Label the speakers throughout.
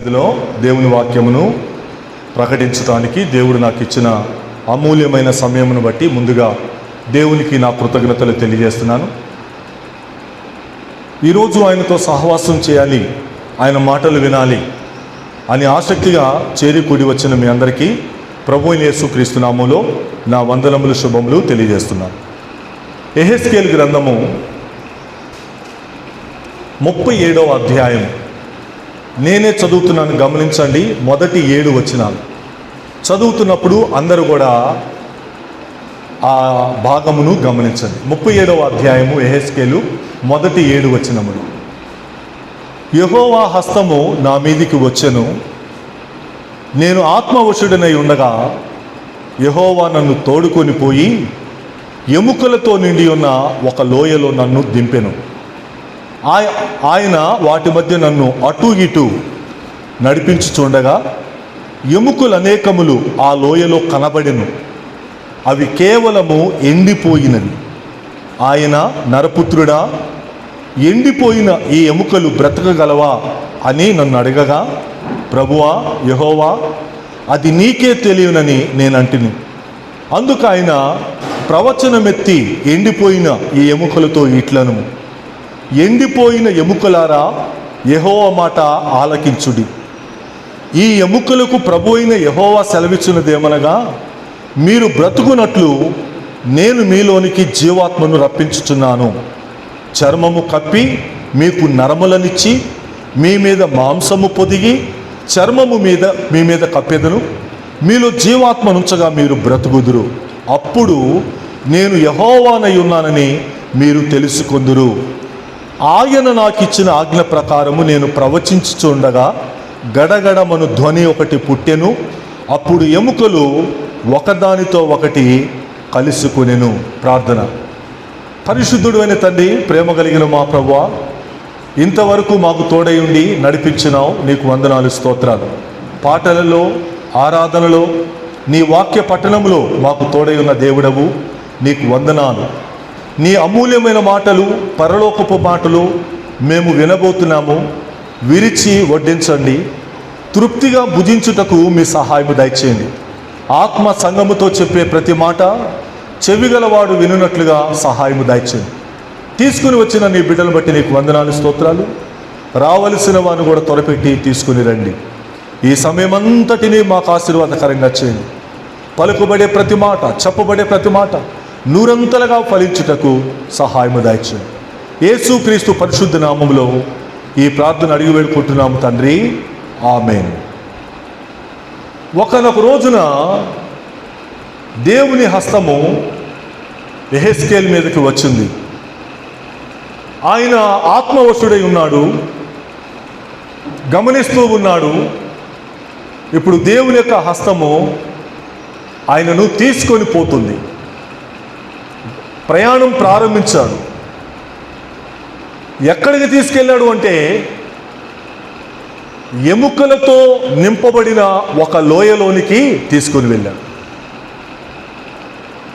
Speaker 1: ఇందులో దేవుని వాక్యమును ప్రకటించడానికి దేవుడు నాకు ఇచ్చిన అమూల్యమైన సమయమును బట్టి ముందుగా దేవునికి నా కృతజ్ఞతలు తెలియజేస్తున్నాను. ఈరోజు ఆయనతో సహవాసం చేయాలి, ఆయన మాటలు వినాలి అని ఆసక్తిగా చేరి కూడి వచ్చిన మీ అందరికీ ప్రభువైన యేసుక్రీస్తు నామములో నా వందనములు శుభములు తెలియజేస్తున్నాను. యెహెజ్కేలు గ్రంథము 37వ అధ్యాయం నేనే చదువుతున్నాను, గమనించండి. మొదటి 7 వచనాలు చదువుతున్నప్పుడు అందరూ కూడా ఆ భాగమును గమనించండి. 37వ అధ్యాయము యెహెజ్కేలు మొదటి 7 వచనములు. యెహోవా హస్తము నా మీదికి వచ్చెను, నేను ఆత్మవశుడనై ఉండగా యెహోవా నన్ను తోడుకొని పోయి ఎముకలతో నిండి ఉన్న ఒక లోయలో నన్ను దింపెను. ఆయన వాటి మధ్య నన్ను అటు ఇటు నడిపించుచుండగా ఎముకలు అనేకములు ఆ లోయలో కనబడెను, అవి కేవలము ఎండిపోయినవి. ఆయన నరపుత్రుడా, ఎండిపోయిన ఈ ఎముకలు బ్రతకగలవా అని నన్ను అడగగా, ప్రభువా యెహోవా, అది నీకే తెలియనని నేనంటిని. అందుకు ఆయన ప్రవచనమెత్తి ఎండిపోయిన ఈ ఎముకలతో ఇట్లను, ఎండిపోయిన ఎముకలారా, యెహోవా మాట ఆలకించుడి. ఈ ఎముకలకు ప్రభు అయిన యెహోవా సెలవిచ్చినదేమనగా, మీరు బ్రతుకున్నట్లు నేను మీలోనికి జీవాత్మను రప్పించుచున్నాను. చర్మము కప్పి మీకు నరములనిచ్చి మీ మీద మాంసము పొదిగి చర్మము మీ మీద కప్పెదను. మీలో జీవాత్మనుంచగా మీరు బ్రతుకుదురు. అప్పుడు నేను యెహోవానై ఉన్నానని మీరు తెలుసుకొందురు. ఆయన నాకు ఇచ్చిన ఆజ్ఞ ప్రకారము నేను ప్రవచించుచుండగా గడగడమను ధ్వని ఒకటి పుట్టెను. అప్పుడు ఎముకలు ఒకదానితో ఒకటి కలుసుకొనెను. ప్రార్థన. పరిశుద్ధుడు అయిన తండ్రి, ప్రేమ కలిగిన మా ప్రభువా, ఇంతవరకు మాకు తోడై ఉండి నడిపించినావు, నీకు వందనాలు, స్తోత్రాలు. పాటలలో, ఆరాధనలో, నీ వాక్య పట్టణంలో మాకు తోడై ఉన్న దేవుడవు, నీకు వందనాలు. నీ అమూల్యమైన మాటలు, పరలోకపు మాటలు మేము వినబోతున్నాము. విరిచి వడ్డించండి, తృప్తిగా భుజించుటకు మీ సహాయము దయచేయండి. ఆత్మ సంగముతో చెప్పే ప్రతి మాట చెవిగలవాడు వినున్నట్లుగా సహాయము దయచేయండి. తీసుకుని వచ్చిన నీ బిడ్డలు బట్టి నీకు వందనాలు, స్తోత్రాలు. రావలసిన వారిని కూడా త్వరపెట్టి తీసుకుని రండి. ఈ సమయమంతటినీ మాకు ఆశీర్వాదకరంగా చేయండి. పలుకుబడే ప్రతి మాట, చెప్పబడే ప్రతి మాట నూరంతలుగా ఫలించుటకు సహాయము దయచేయండి. యేసుక్రీస్తు పరిశుద్ధ నామములో ఈ ప్రార్థన అడిగి వేడుకుంటున్నాము తండ్రి, ఆమేన్. ఒకనొక రోజున దేవుని హస్తము యెహెజ్కేలు మీదకి వచ్చింది. ఆయన ఆత్మవశుడై ఉన్నాడు, గమనిస్తూ ఉన్నాడు. ఇప్పుడు దేవుని యొక్క హస్తము ఆయనను తీసుకొని పోతుంది. ప్రయాణం ప్రారంభించాడు. ఎక్కడికి తీసుకెళ్ళాడు అంటే, ఎముకలతో నింపబడిన ఒక లోయలోనికి తీసుకుని వెళ్ళాడు.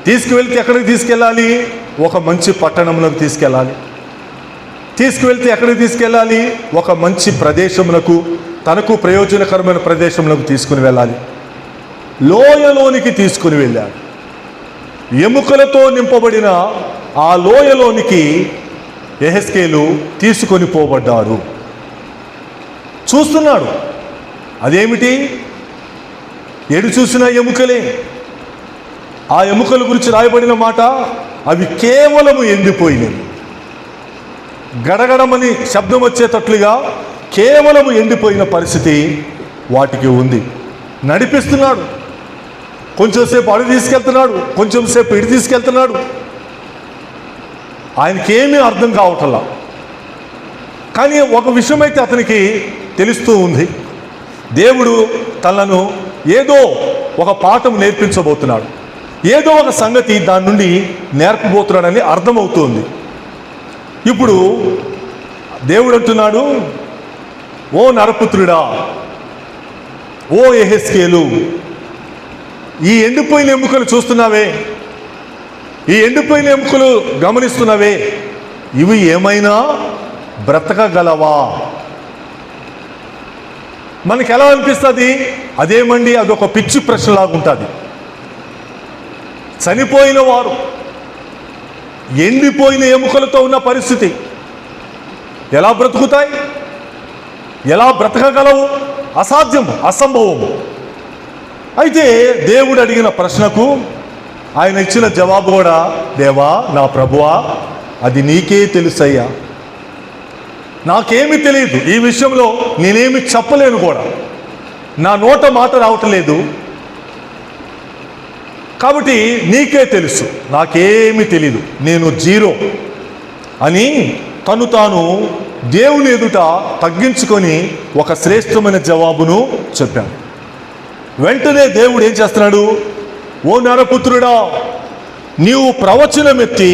Speaker 1: తీసుకువెళ్తే ఎక్కడికి తీసుకెళ్ళాలి? ఒక మంచి పట్టణంలోకి తీసుకెళ్ళాలి. తీసుకువెళ్తే ఎక్కడికి తీసుకెళ్ళాలి? ఒక మంచి ప్రదేశమునకు, తనకు ప్రయోజనకరమైన ప్రదేశంలోకి తీసుకుని వెళ్ళాలి. లోయలోనికి తీసుకుని వెళ్ళాడు. ఎముకలతో నింపబడిన ఆ లోయలోనికి యెహెజ్కేలు తీసుకొని పోబడ్డాడు. చూస్తున్నాడు, అదేమిటి? ఎడు చూసినా ఎముకలే. ఆ ఎముకల గురించి రాయబడిన మాట, అవి కేవలము ఎండిపోయినవి. గడగడమని శబ్దం వచ్చేటట్లుగా కేవలము ఎండిపోయిన పరిస్థితి వాటికి ఉంది. నడిపిస్తున్నాడు, కొంచెంసేపు అడు తీసుకెళ్తున్నాడు, కొంచెంసేపు ఇటు తీసుకెళ్తున్నాడు. ఆయనకేమీ అర్థం కావట్లా. కానీ ఒక విషయం అయితే అతనికి తెలుస్తూ ఉంది. దేవుడు తనను ఏదో ఒక పాఠం నేర్పించబోతున్నాడు, ఏదో ఒక సంగతి దాని నుండి నేర్పబోతున్నాడని అర్థమవుతుంది. ఇప్పుడు దేవుడు అంటున్నాడు, ఓ నరపుత్రుడా, ఓ యెహెజ్కేలు, ఈ ఎండిపోయిన ఎముకలు చూస్తున్నావే, ఈ ఎండిపోయిన ఎముకలు గమనిస్తున్నావే, ఇవి ఏమైనా బ్రతకగలవా? మనకి ఎలా అనిపిస్తుంది? అదేమండి, అదొక పిచ్చి ప్రశ్నలాగా ఉంటుంది. చనిపోయిన వారు ఎండిపోయిన ఎముకలతో ఉన్న పరిస్థితి ఎలా బ్రతుకుతాయి? ఎలా బ్రతకగలవు? అసాధ్యము, అసంభవము. అయితే దేవుడు అడిగిన ప్రశ్నకు ఆయన ఇచ్చిన జవాబు కూడా, దేవా నా ప్రభువా, అది నీకే తెలుసయ్యా, నాకేమీ తెలియదు, ఈ విషయంలో నేనేమి చెప్పలేను కూడా, నా నోట మాట రావట్లేదు, కాబట్టి నీకే తెలుసు, నాకేమీ తెలీదు, నేను జీరో అని తను తాను దేవుని ఎదుట తగ్గించుకొని ఒక శ్రేష్టమైన జవాబును చెప్పాను. వెంటనే దేవుడు ఏం చేస్తున్నాడు? ఓ నరపుత్రుడా, నీవు ప్రవచనమెత్తి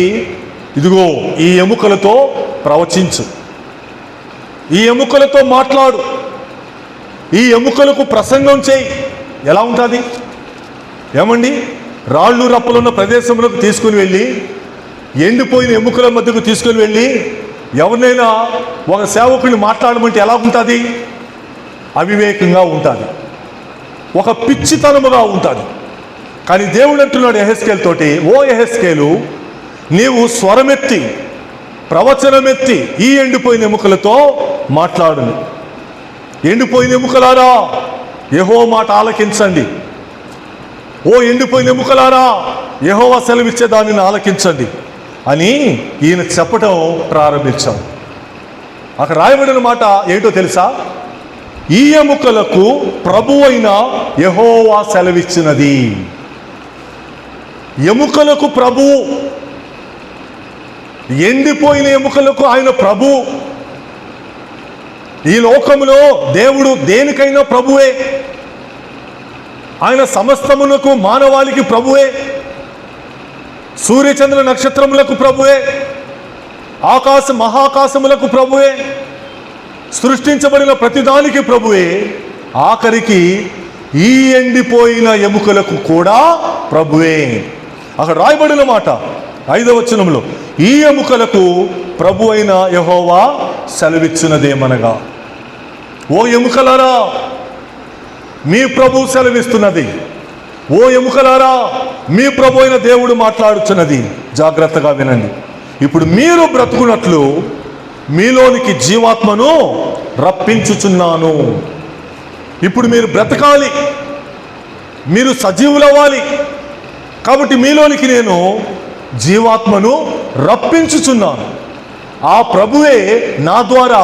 Speaker 1: ఇదిగో ఈ ఎముకలతో ప్రవచించు, ఈ ఎముకలతో మాట్లాడు, ఈ ఎముకలకు ప్రసంగం చేయి. ఎలా ఉంటుంది? ఏమండి, రాళ్ళు రప్పలున్న ప్రదేశంలోకి తీసుకుని వెళ్ళి, ఎండిపోయిన ఎముకల మధ్యకు తీసుకుని వెళ్ళి ఎవరినైనా ఒక సేవకుని మాట్లాడమంటే ఎలా ఉంటుంది? అవివేకంగా ఉంటుంది, ఒక పిచ్చితనముగా ఉంటుంది. కానీ దేవుడు అంటున్నాడు యెహెజ్కేలు తోటి, ఓ యెహెజ్కేలు, నీవు స్వరమెత్తి ప్రవచనమెత్తి ఈ ఎండిపోయిన ఎముకలతో మాట్లాడు. ఎండిపోయిన ఎముకలారా యెహోవా మాట ఆలకించండి, ఓ ఎండిపోయిన ఎముకలారా యెహోవా సెలవిచ్చే దానిని ఆలకించండి అని ఈయన చెప్పటం ప్రారంభించాం. అక్కడ రాయబడిన మాట ఏంటో తెలుసా? ఈ ఎముకలకు ప్రభువైన యెహోవా సెలవిచ్చినది. ఎముకలకు ప్రభువు, ఎండిపోయిన ఎముకలకు ఆయన ప్రభు. ఈ లోకములో దేవుడు దేనికైనా ప్రభువే, ఆయన సమస్తమునకు మానవాళికి ప్రభువే, సూర్యచంద్ర నక్షత్రములకు ప్రభువే, మహాకాశములకు ప్రభువే, సృష్టించబడిన ప్రతిదానికి ప్రభువే, ఆఖరికి ఈ ఎండిపోయిన ఎముకలకు కూడా ప్రభువే. అక్కడ రాయబడిన మాట 5వ వచనంలో, ఈ ఎముకలకు ప్రభు అయిన యెహోవా సెలవిచ్చినదేమనగా, ఓ ఎముకలారా మీ ప్రభు సెలవిస్తున్నది, ఓ ఎముకలారా మీ ప్రభు అయిన దేవుడు మాట్లాడుచున్నది, జాగ్రత్తగా వినండి. ఇప్పుడు మీరు బ్రతుకున్నట్లు మీలోనికి జీవాత్మను రప్పించుచున్నాను. ఇప్పుడు మీరు బ్రతకాలి, మీరు సజీవులవ్వాలి, కాబట్టి మీలోనికి నేను జీవాత్మను రప్పించుచున్నాను. ఆ ప్రభువే నా ద్వారా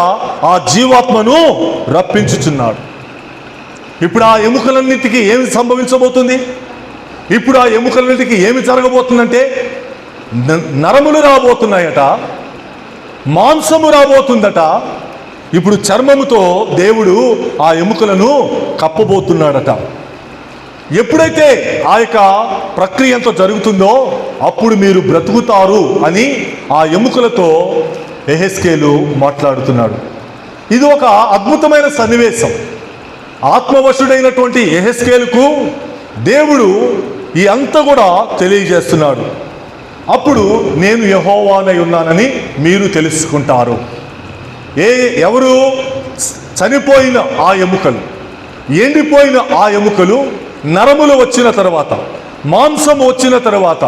Speaker 1: ఆ జీవాత్మను రప్పించుచున్నాడు. ఇప్పుడు ఆ ఎముకలన్నిటికీ ఏమి సంభవించబోతుంది? ఇప్పుడు ఆ ఎముకలన్నిటికీ ఏమి జరగబోతుందంటే, నరములు రాబోతున్నాయట, మాంసము రాబోతుందట. ఇప్పుడు చర్మముతో దేవుడు ఆ ఎముకలను కప్పబోతున్నాడట. ఎప్పుడైతే ఆ యొక్క ప్రక్రియ ఎంతో జరుగుతుందో అప్పుడు మీరు బ్రతుకుతారు అని ఆ ఎముకలతో యెహెజ్కేలు మాట్లాడుతున్నాడు. ఇది ఒక అద్భుతమైన సన్నివేశం. ఆత్మవశుడైనటువంటి యెహెజ్కేలుకు దేవుడు ఈ అంతా కూడా తెలియజేస్తున్నాడు. అప్పుడు నేను యెహోవానై ఉన్నానని మీరు తెలుసుకుంటారు. ఎవరు? చనిపోయిన ఆ ఎముకలు, ఎండిపోయిన ఆ ఎముకలు నరములు వచ్చిన తర్వాత, మాంసము వచ్చిన తర్వాత,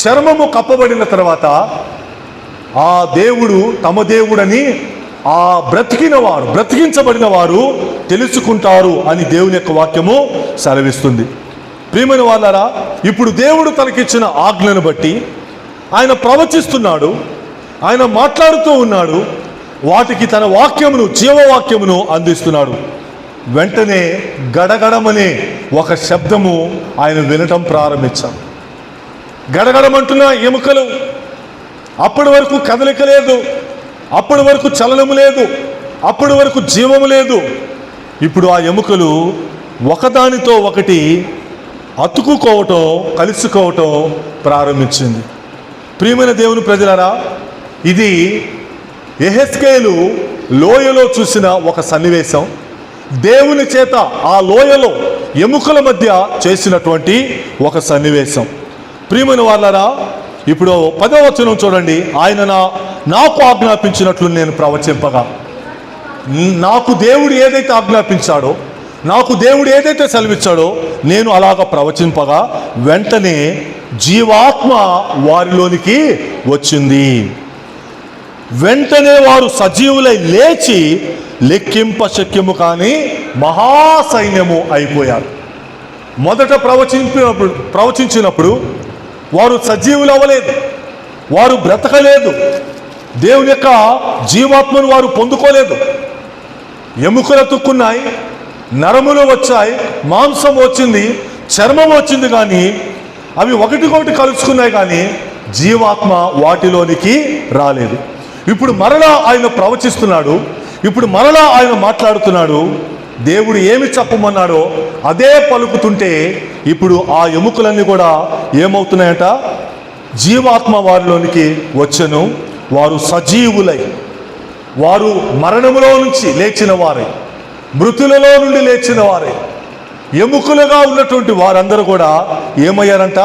Speaker 1: చర్మము కప్పబడిన తర్వాత ఆ దేవుడు తమ దేవుడని ఆ బ్రతికించబడిన వారు తెలుసుకుంటారు అని దేవుని యొక్క వాక్యము సెలవిస్తుంది. ప్రియమైన వాళ్ళారా, ఇప్పుడు దేవుడు తనకిచ్చిన ఆజ్ఞను బట్టి ఆయన ప్రవచిస్తున్నాడు, ఆయన మాట్లాడుతూ ఉన్నాడు, వాటికి తన వాక్యమును, జీవవాక్యమును అందిస్తున్నాడు. వెంటనే గడగడమనే ఒక శబ్దము ఆయన వినటం ప్రారంభించాడు. గడగడమంటున్న ఎముకలు, అప్పటి వరకు కదలిక లేదు, అప్పటి వరకు చలనము లేదు, అప్పటి వరకు జీవము లేదు. ఇప్పుడు ఆ ఎముకలు ఒకదానితో ఒకటి అతుకుకోవటం, కలుసుకోవటం ప్రారంభించింది. ప్రియమైన దేవుని ప్రజలారా, ఇది యెహెజ్కేలు లోయలో చూసిన ఒక సన్నివేశం. దేవుని చేత ఆ లోయలో ఎముకల మధ్య చేసినటువంటి ఒక సన్నివేశం. ప్రియమైన వాళ్ళారా, ఇప్పుడు 10వ వచనం చూడండి. ఆయన నాకు ఆజ్ఞాపించినట్లు నేను ప్రవచింపగా, నాకు దేవుడు ఏదైతే ఆజ్ఞాపించాడో నాకు దేవుడు ఏదైతే సెలవిచ్చాడో నేను అలాగ ప్రవచింపగా వెంటనే జీవాత్మ వారిలోనికి వచ్చింది. వెంటనే వారు సజీవులై లేచి లెక్కింప శక్యము కాని మహాసైన్యము అయిపోయారు. మొదట ప్రవచించినప్పుడు వారు సజీవులు అవ్వలేదు, వారు బ్రతకలేదు, దేవుని యొక్క జీవాత్మను వారు పొందుకోలేదు. ఎముకలు తుక్కున్నాయి, నరములు వచ్చాయి, మాంసం వచ్చింది, చర్మం వచ్చింది, కానీ అవి ఒకటికొకటి కలుసుకున్నాయి, కానీ జీవాత్మ వాటిలోనికి రాలేదు. ఇప్పుడు మరలా ఆయన ప్రవచిస్తున్నాడు, ఇప్పుడు మరలా ఆయన మాట్లాడుతున్నాడు. దేవుడు ఏమి చెప్పమన్నాడో అదే పలుకుతుంటే ఇప్పుడు ఆ ఎముకలన్నీ కూడా ఏమవుతున్నాయట? జీవాత్మ వారిలోనికి వచ్చెను. వారు సజీవులై, వారు మరణములో నుంచి లేచిన వారే, మృతులలో నుండి లేచిన వారే, ఎముకలుగా ఉన్నటువంటి వారందరూ కూడా ఏమయ్యారంట?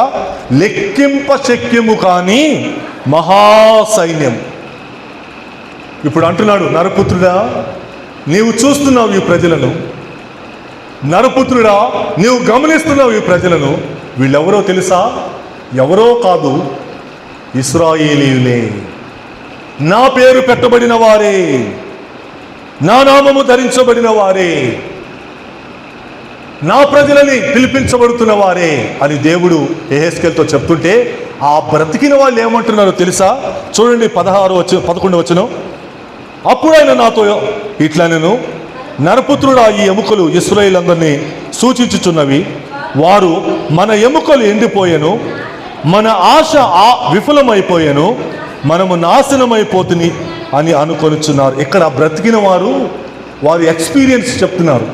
Speaker 1: లెక్కింప శక్యము కాని మహాసైన్యం. ఇప్పుడు అంటున్నాడు, నరపుత్రుడా నీవు చూస్తున్నావు ఈ ప్రజలను, నరపుత్రుడా నీవు గమనిస్తున్నావు ఈ ప్రజలను. వీళ్ళెవరో తెలుసా? ఎవరో కాదు, ఇశ్రాయేలీయులే, నా పేరు పెట్టబడిన వారే, నా నామము ధరించబడిన వారే, నా ప్రజలని పిలిపించబడుతున్న వారే అని దేవుడు యెహెజ్కేలుతో చెప్తుంటే ఆ బ్రతికిన వాళ్ళు ఏమంటున్నారో తెలుసా? చూడండి 11 వచనం. అప్పుడు ఆయన నాతో ఇట్లా, నేను నరపుత్రుడా ఈ ఎముకలు ఇశ్రాయేలందరినీ సూచించుచున్నవి. వారు మన ఎముకలు ఎండిపోయాను, మన ఆశ విఫలమైపోయాను, మనము నాశనమైపోతుంది అని అనుకొనిచున్నారు. ఇక్కడ బ్రతికిన వారి ఎక్స్పీరియన్స్ చెప్తున్నారు.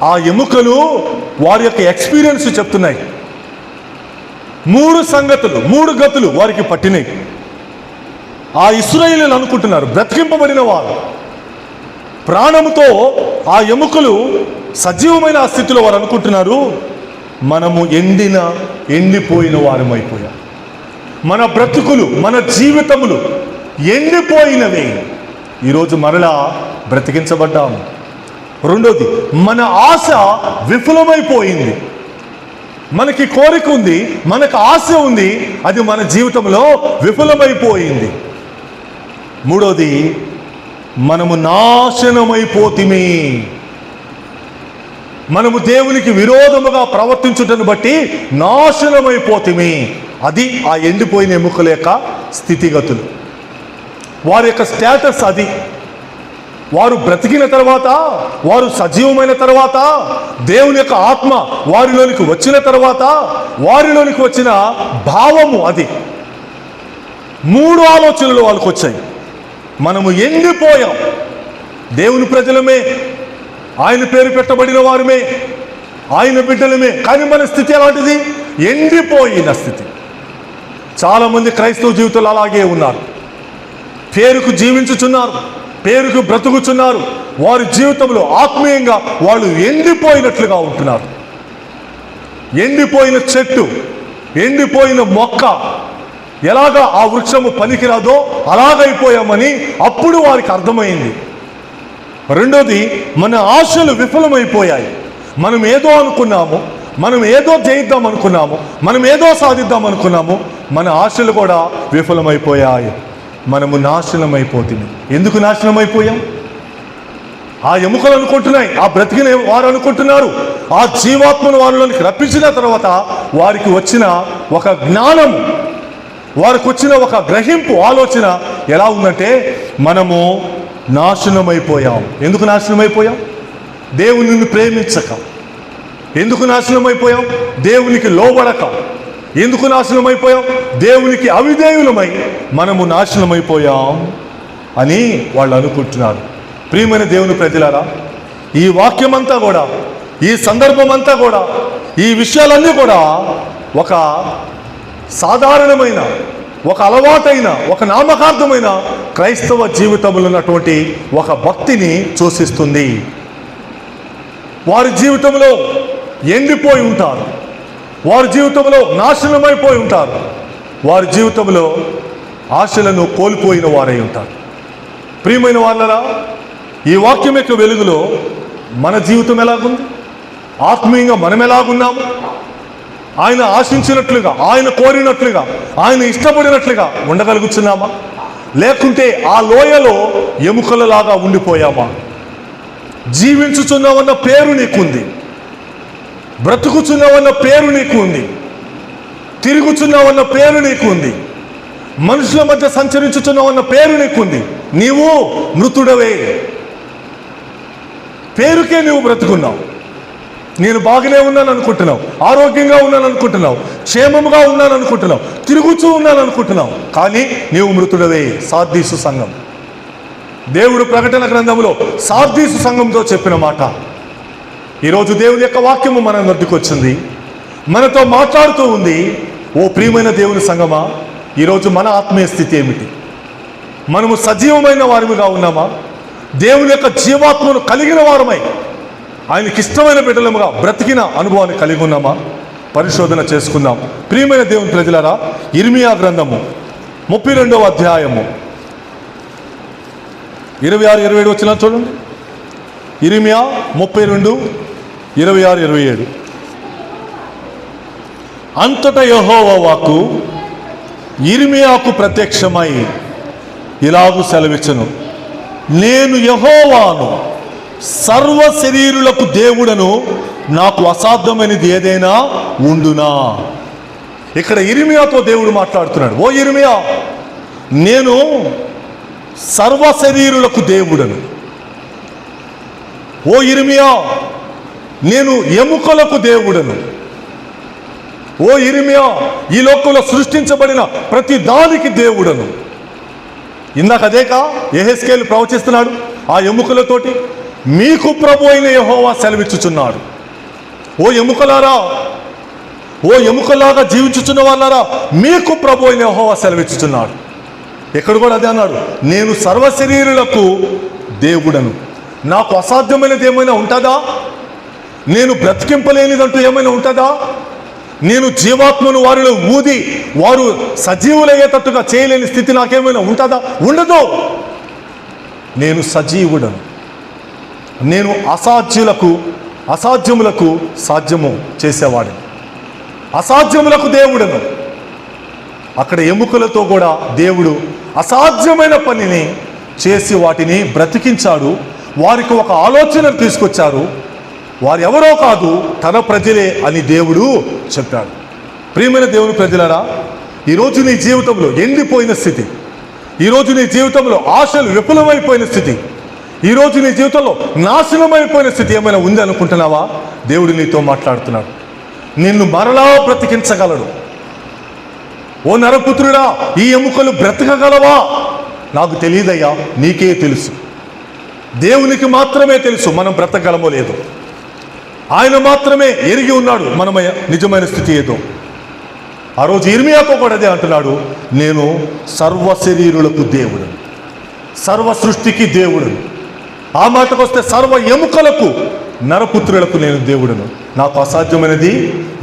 Speaker 1: ఆ ఎముకలు వారి యొక్క ఎక్స్పీరియన్స్ చెప్తున్నాయి. 3 గతులు వారికి పట్టినాయి. ఆ ఇశ్రాయేలీయులు అనుకుంటున్నారు, బ్రతికింపబడిన వారు ప్రాణముతో ఆ ఎముకలు సజీవమైన ఆ స్థితిలో వారు అనుకుంటున్నారు, మనము ఎండిపోయిన వారమైపోయాం, మన బ్రతుకులు, మన జీవితములు ఎండిపోయినవే. ఈరోజు మరలా బ్రతికించబడ్డాము. రెండోది, మన ఆశ విఫలమైపోయింది. మనకి కోరిక ఉంది, మనకు ఆశ ఉంది, అది మన జీవితంలో విఫలమైపోయింది. మూడోది, మనము నాశనమైపోతిమి. మనము దేవునికి విరోధముగా ప్రవర్తించుటను బట్టి నాశనమైపోతిమి. అది ఆ ఎండిపోయిన ఎముకల యొక్క స్థితిగతులు, వారి యొక్క స్టేటస్ అది. వారు బ్రతికిన తర్వాత, వారు సజీవమైన తర్వాత, దేవుని యొక్క ఆత్మ వారిలోనికి వచ్చిన తర్వాత వారిలోనికి వచ్చిన భావము అది. 3 ఆలోచనలు వాళ్ళకు వచ్చాయి. మనము ఎండిపోయాం, దేవుని ప్రజలమే, ఆయన పేరు పెట్టబడిన వారమే, ఆయన బిడ్డలమే, కానీ మన స్థితి ఎలాంటిది? ఎండిపోయిన స్థితి. చాలామంది క్రైస్తవ జీవితాలు అలాగే ఉన్నారు. పేరుకు జీవించుచున్నారు, పేరుకు బ్రతుకుచున్నారు, వారి జీవితంలో ఆత్మీయంగా వాళ్ళు ఎండిపోయినట్లుగా ఉంటున్నారు. ఎండిపోయిన చెట్టు, ఎండిపోయిన మొక్క ఎలాగా ఆ వృక్షము పనికిరాదో అలాగైపోయామని అప్పుడు వారికి అర్థమైంది. రెండోది, మన ఆశలు విఫలమైపోయాయి. మనం ఏదో అనుకున్నాము, మనం ఏదో జయిద్దాం అనుకున్నాము, మనం ఏదో సాధిద్దాం అనుకున్నాము, మన ఆశలు కూడా విఫలమైపోయాయి. మనము నాశనమైపోతుంది. ఎందుకు నాశనమైపోయాం? ఆ ఎముకలు అనుకుంటున్నాయి, ఆ బ్రతికిన వారు అనుకుంటున్నారు, ఆ జీవాత్మను వారిలోనికి రప్పించిన తర్వాత వారికి వచ్చిన ఒక జ్ఞానము, వారికి వచ్చిన ఒక గ్రహింపు, ఆలోచన ఎలా ఉందంటే మనము నాశనమైపోయాం. ఎందుకు నాశనమైపోయాం? దేవునిని ప్రేమించక. ఎందుకు నాశనమైపోయాం? దేవునికి లోబడక. ఎందుకు నాశనమైపోయాం? దేవునికి అవిధేయులమై మనము నాశనమైపోయాం అని వాళ్ళు అనుకుంటున్నారు. ప్రియమైన దేవుని ప్రజలారా, ఈ వాక్యమంతా కూడా, ఈ సందర్భం అంతా కూడా, ఈ విషయాలన్నీ కూడా ఒక సాధారణమైన, ఒక అలవాటైన, ఒక నామకార్థమైన క్రైస్తవ జీవితంలో ఉన్నటువంటి ఒక భక్తిని సూచిస్తుంది. వారి జీవితంలో ఎండిపోయి ఉంటారు, వారి జీవితంలో నాశనమైపోయి ఉంటారు, వారి జీవితంలో ఆశలను కోల్పోయిన వారై ఉంటారు. ప్రియమైన వాళ్ళరా, ఈ వాక్యం యొక్క వెలుగులో మన జీవితం ఎలాగుంది? ఆత్మీయంగా మనం ఎలాగున్నాము? ఆయన ఆశించినట్లుగా, ఆయన కోరినట్లుగా, ఆయన ఇష్టపడినట్లుగా ఉండగలుగుతున్నామా? లేకుంటే ఆ లోయలో ఎముకలలాగా ఉండిపోయామా? జీవించుచున్నావన్న పేరు నీకుంది, బ్రతుకుచున్నావన్న పేరు నీకు ఉంది, తిరుగుచున్నావన్న పేరు నీకు ఉంది, మనుషుల మధ్య సంచరించుచున్నావన్న పేరు నీకుంది. నీవు మృతుడవే. పేరుకే నువ్వు బ్రతుకున్నావు. నేను బాగానే ఉన్నాను అనుకుంటున్నావు, ఆరోగ్యంగా ఉన్నాను అనుకుంటున్నావు, క్షేమంగా ఉన్నాను అనుకుంటున్నావు, తిరుగుతూ ఉన్నాను అనుకుంటున్నావు, కానీ నీవు మృతుడవే. సార్దీసు సంఘం, దేవుడు ప్రకటన గ్రంథంలో సార్దీసు సంఘంతో చెప్పిన మాట. ఈరోజు దేవుని యొక్క వాక్యము మన వద్దకు వచ్చింది, మనతో మాట్లాడుతూ ఉంది. ఓ ప్రియమైన దేవుని సంఘమా, ఈరోజు మన ఆత్మీయ స్థితి ఏమిటి? మనము సజీవమైన వారిగా ఉన్నామా? దేవుని యొక్క జీవాత్మను కలిగిన వారమై ఆయనకి ఇష్టమైన బిడ్డలముగా బ్రతికిన అనుభవాన్ని కలిగి ఉన్నామా? పరిశోధన చేసుకుందాం. ప్రియమైన దేవుని ప్రజలారా, ఇర్మియా గ్రంథము 32వ అధ్యాయము 26-27 వచ్చినా చూడండి. ఇర్మియా 32:26-27. అంతటా యెహోవా వాక్కు ఇర్మియాకు ప్రత్యక్షమై ఇలాగు సెలవిచ్చెను, నేను యెహోవాను, సర్వ శరీరులకు దేవుడను, నాకు అసాధ్యమైనది ఏదైనా ఉండునా? ఇక్కడ ఇర్మియాతో దేవుడు మాట్లాడుతున్నాడు. ఓ ఇర్మియా, నేను సర్వ శరీరులకు దేవుడను. ఓ ఇర్మియా, నేను ఎముకలకు దేవుడను. ఓ ఇర్మియా, ఈ లోకంలో సృష్టించబడిన ప్రతి దానికి దేవుడను. ఇందాక అదేకా యెహెజ్కేలు ప్రవచిస్తున్నాడు ఆ ఎముకలతోటి. మీకు ప్రభు అయిన యెహోవా సెలవిచ్చుచున్నాడు, ఓ ఎముకలారా, ఓ ఎముకలాగా జీవించుచున్న వాళ్ళారా, మీకు ప్రభు అయిన యెహోవా సెలవిచ్చుచున్నాడు. ఇక్కడ కూడా అదే అన్నాడు, నేను సర్వ శరీరులకు దేవుడను. నాకు అసాధ్యమైనది ఏమైనా ఉంటుందా? నేను బ్రతికింపలేనిదంటూ ఏమైనా ఉంటుందా? నేను జీవాత్మను వారిలో ఊది వారు సజీవులయ్యేటట్టుగా చేయలేని స్థితి నాకేమైనా ఉంటుందా? ఉండదు. నేను సజీవుడను. నేను అసాధ్యములకు సాధ్యము చేసేవాడిని. అసాధ్యములకు దేవుడను. అక్కడ ఎముకలతో కూడా దేవుడు అసాధ్యమైన పనిని చేసి వాటిని బ్రతికించాడు. వారికి ఒక ఆలోచనను తీసుకొచ్చారు. వారు ఎవరో కాదు, తన ప్రజలే అని దేవుడు చెప్పాడు. ప్రియమైన దేవుని ప్రజలారా, ఈరోజు నీ జీవితంలో ఎండిపోయిన స్థితి, ఈరోజు నీ జీవితంలో ఆశలు విఫలమైపోయిన స్థితి, ఈరోజు నీ జీవితంలో నాశనమైపోయిన స్థితి ఏమైనా ఉంది అనుకుంటున్నావా? దేవుడు నీతో మాట్లాడుతున్నాడు. నిన్ను మరలా బ్రతికించగలడు. ఓ నరపుత్రుడా, ఈ ఎముకలు బ్రతకగలవా? నాకు తెలియదయ్యా, నీకే తెలుసు. దేవునికి మాత్రమే తెలుసు మనం బ్రతకగలమో లేదో. ఆయన మాత్రమే ఎరిగి ఉన్నాడు మన నిజమైన స్థితి ఏదో. ఆ రోజు ఇర్మియాతో కూడా అదే అంటున్నాడు, నేను సర్వ శరీరులకు దేవుడు, సర్వ సృష్టికి దేవుడు. ఆ మాటకు వస్తే సర్వ ఎముకలకు, నరపుత్రులకు నేను దేవుడును. నాకు అసాధ్యమైనది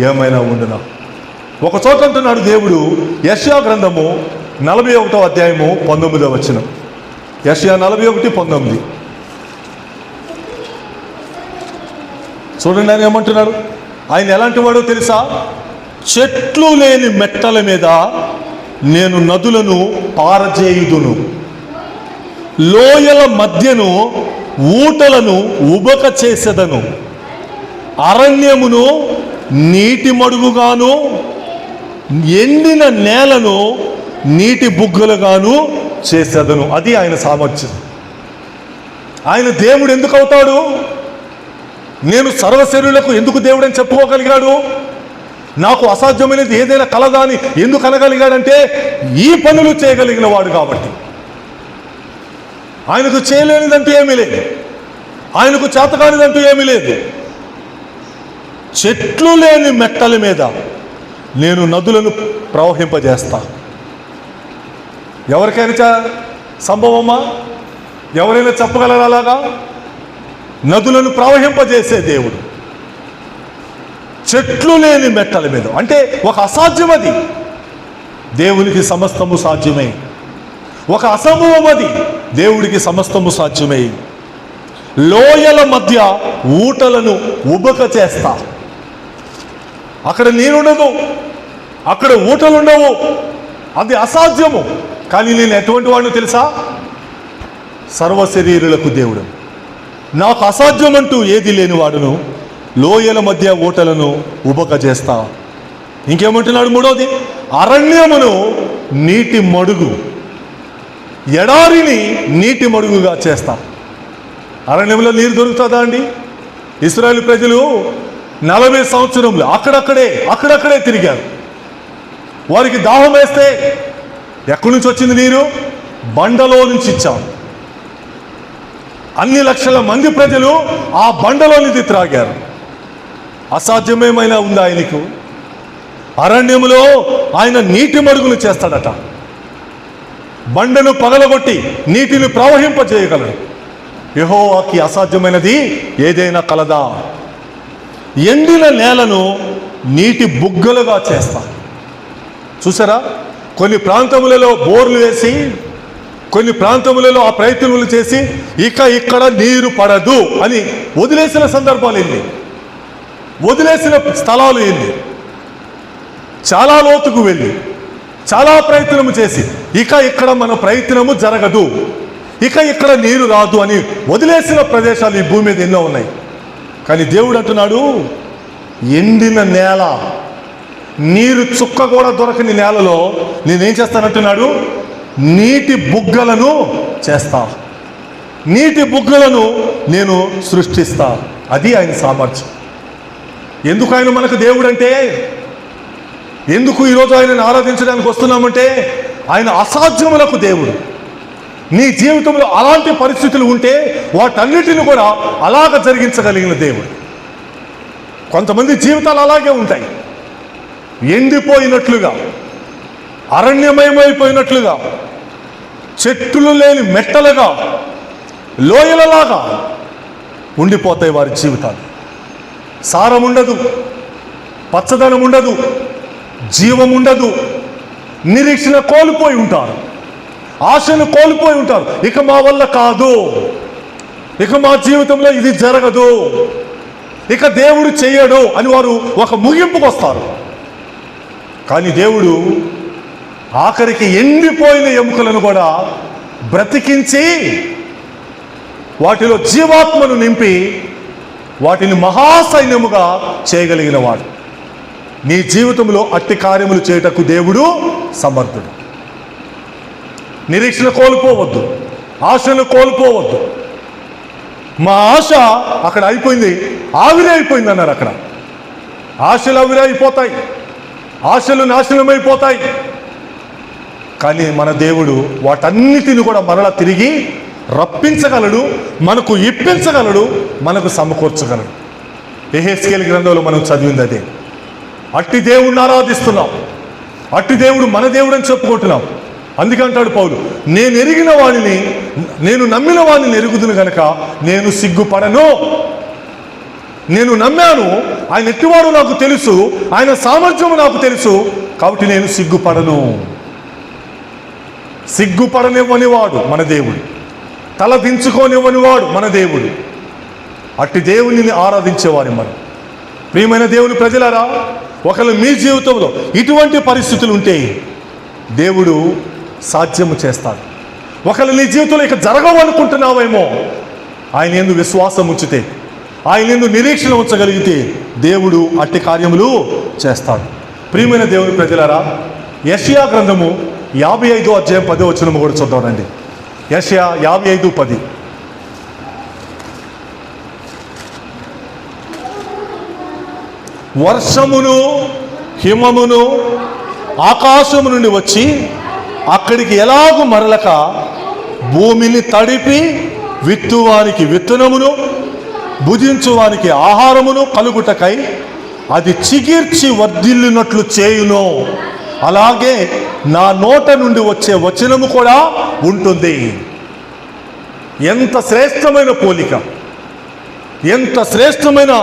Speaker 1: ఏమైనా ఉండునా? ఒక చోట అంటున్నాడు దేవుడు, యెషయా గ్రంథము 41వ అధ్యాయము 19వ వచనం. యెషయా 41:19 చూడండి. ఆయన ఏమంటున్నాడు? ఆయన ఎలాంటి వాడో తెలుసా? చెట్లు లేని మెట్టల మీద నేను నదులను పారజేయుదును, లోయల మధ్యను ఊటలను ఉబక చేసేదను, అరణ్యమును నీటి మడుగుగాను, ఎండిన నేలను నీటి బుగ్గలుగాను చేసేదను. అది ఆయన సామర్థ్యం. ఆయన దేవుడు ఎందుకు అవుతాడు? నేను సర్వశరీరులకు ఎందుకు దేవుడని చెప్పుకోగలిగాడు? నాకు అసాధ్యమైనది ఏదైనా కలదా అని ఎందుకు అనగలిగాడంటే, ఈ పనులు చేయగలిగిన వాడు కాబట్టి. ఆయనకు చేయలేనిదంటూ ఏమీ లేదు, ఆయనకు చేతకానిదంటూ ఏమీ లేదు. చెట్లు లేని మెట్టల మీద నేను నదులను ప్రవహింపజేస్తా. ఎవరికైనా సంభవమా? ఎవరైనా చెప్పగలరా అలాగా? నదులను ప్రవహింపజేసే దేవుడు చెట్లు లేని మెట్టల మీద, అంటే ఒక అసాధ్యం అది. దేవునికి సమస్తము సాధ్యమే. ఒక అసంభవం అది, దేవుడికి సమస్తము సాధ్యమే. లోయల మధ్య ఊటలను ఉబక చేస్తా. అక్కడ నీరుండదు, అక్కడ ఊటలుండవు, అది అసాధ్యము. కానీ నేను ఎటువంటి వాడిని తెలుసా? సర్వశరీరులకు దేవుడు. నాకు అసాధ్యమంటూ ఏది లేని వాడును, లోయల మధ్య ఊటలను ఉబక చేస్తా. ఇంకేమంటున్నాడు? మూడోది, అరణ్యమును నీటి మడుగు, ఎడారిని నీటి మడుగుగా చేస్తా. అరణ్యంలో నీరు దొరుకుతుందా అండి? ఇశ్రాయేలు ప్రజలు 40 సంవత్సరములు అక్కడక్కడే తిరిగారు. వారికి దాహం వేస్తే ఎక్కడి నుంచి వచ్చింది నీరు? బండలో నుంచి ఇచ్చాం. అన్ని లక్షల మంది ప్రజలు ఆ బండలో నుంచి త్రాగారు. అసాధ్యమేమైనా ఉందా ఆయనకు? అరణ్యములో ఆయన నీటి మడుగులు చేస్తాడట. బండను పగలగొట్టి నీటిని ప్రవహింపజేయగలడు. యెహోవాకి అసాధ్యమైనది ఏదైనా కలదా? ఎండిన నేలను నీటి బుగ్గలుగా చేస్తా. చూసారా? కొన్ని ప్రాంతములలో బోర్లు వేసి, కొన్ని ప్రాంతములలో ఆ ప్రయత్నములు చేసి ఇక్కడ నీరు పడదు అని వదిలేసిన సందర్భాలు ఎన్ని, వదిలేసిన స్థలాలు ఎన్ని. చాలా లోతుకు వెళ్ళి చాలా ప్రయత్నము చేసి ఇక్కడ మన ప్రయత్నము జరగదు, ఇక్కడ నీరు రాదు అని వదిలేసిన ప్రదేశాలు ఈ భూమి మీద ఎన్నో ఉన్నాయి. కానీ దేవుడు అంటున్నాడు, ఎండిన నేల, నీరు చుక్క కూడా దొరకని నేలలో నేనేం చేస్తానంటున్నాడు? నీటి బుగ్గలను చేస్తా, నీటి బుగ్గలను నేను సృష్టిస్తా. అది ఆయన సామర్థ్యం. ఎందుకు ఆయన మనకు దేవుడు అంటే? ఎందుకు ఈరోజు ఆయనను ఆరాధించడానికి వస్తున్నామంటే ఆయన అసాధ్యములకు దేవుడు. నీ జీవితంలో అలాంటి పరిస్థితులు ఉంటే వాటన్నిటిని కూడా అలాగ జరిగించగలిగిన దేవుడు. కొంతమంది జీవితాలు అలాగే ఉంటాయి, ఎండిపోయినట్లుగా, అరణ్యమయమైపోయినట్లుగా, చెట్లు లేని మెట్టలుగా, లోయలలాగా ఉండిపోతాయి వారి జీవితాలు. సారం ఉండదు, పచ్చదనం ఉండదు, జీవం ఉండదు, నిరీక్షణ కోల్పోయి ఉంటారు, ఆశను కోల్పోయి ఉంటారు. ఇక మా వల్ల కాదు, ఇక మా జీవితంలో ఇది జరగదు, ఇక దేవుడు చెయ్యడు అని వారు ఒక ముగింపుకు వస్తారు. కానీ దేవుడు ఆఖరికి ఎండిపోయిన ఎముకలను కూడా బ్రతికించి వాటిలో జీవాత్మను నింపి వాటిని మహాసైన్యముగా చేయగలిగిన వాడు. నీ జీవితంలో అట్టి కార్యములు చేయుటకు దేవుడు సమర్థుడు. నిరీక్షణ కోల్పోవద్దు, ఆశను కోల్పోవద్దు. మా ఆశ అక్కడ అయిపోయింది, ఆవిరి అయిపోయింది అన్నారు. అక్కడ ఆశలు ఆవిరి అయిపోతాయి, ఆశలు నాశనమైపోతాయి. కానీ మన దేవుడు వాటన్నిటిని కూడా మరలా తిరిగి రప్పించగలడు, మనకు ఇప్పించగలడు, మనకు సమకూర్చగలడు. యెహెజ్కేలు గ్రంథంలో మనం చదివింది అదే. అట్టి దేవుడిని ఆరాధిస్తున్నాం, అట్టి దేవుడు మన దేవుడు అని చెప్పుకుంటున్నాం. అందుకంటాడు పౌలు, నేను ఎరిగిన వాడిని, నేను నమ్మిన వాడిని ఎరుగుదును గనక నేను సిగ్గుపడను. నేను నమ్మాను, ఆయన ఎట్టివాడు నాకు తెలుసు, ఆయన సామర్థ్యము నాకు తెలుసు, కాబట్టి నేను సిగ్గుపడను. సిగ్గుపడనివ్వని వాడు మన దేవుడు, తల దించుకోనివ్వని వాడు మన దేవుడు. అట్టి దేవుని ఆరాధించేవారు మనం. ప్రియమైన దేవుని ప్రజలారా, ఒకళ్ళు మీ జీవితంలో ఇటువంటి పరిస్థితులు ఉంటే దేవుడు సాధ్యము చేస్తాడు. ఒకళ్ళు నీ జీవితంలో ఇక జరగవు అనుకుంటున్నావేమో, ఆయన యందు విశ్వాసం ఉంచితే, ఆయన యందు నిరీక్షణ ఉంచగలిగితే దేవుడు అట్టి కార్యములు చేస్తాడు. ప్రియమైన దేవుని ప్రజలారా, యెషయా గ్రంథము 55వ అధ్యాయం 10వ వచనము కూడా చూద్దామండి. యెషయా 55:10. వర్షమును హిమమును ఆకాశము నుండి వచ్చి అక్కడికి ఎలాగూ మరలక భూమిని తడిపి విత్తువానికి విత్తనమును భుజించువానికి ఆహారమును కలుగుటకై అది చిగిర్చి వర్ధిల్లినట్లు చేయును, అలాగే నా నోట నుండి వచ్చే వచనము కూడా ఉంటుంది. ఎంత శ్రేష్టమైన పోలిక, ఎంత శ్రేష్టమైన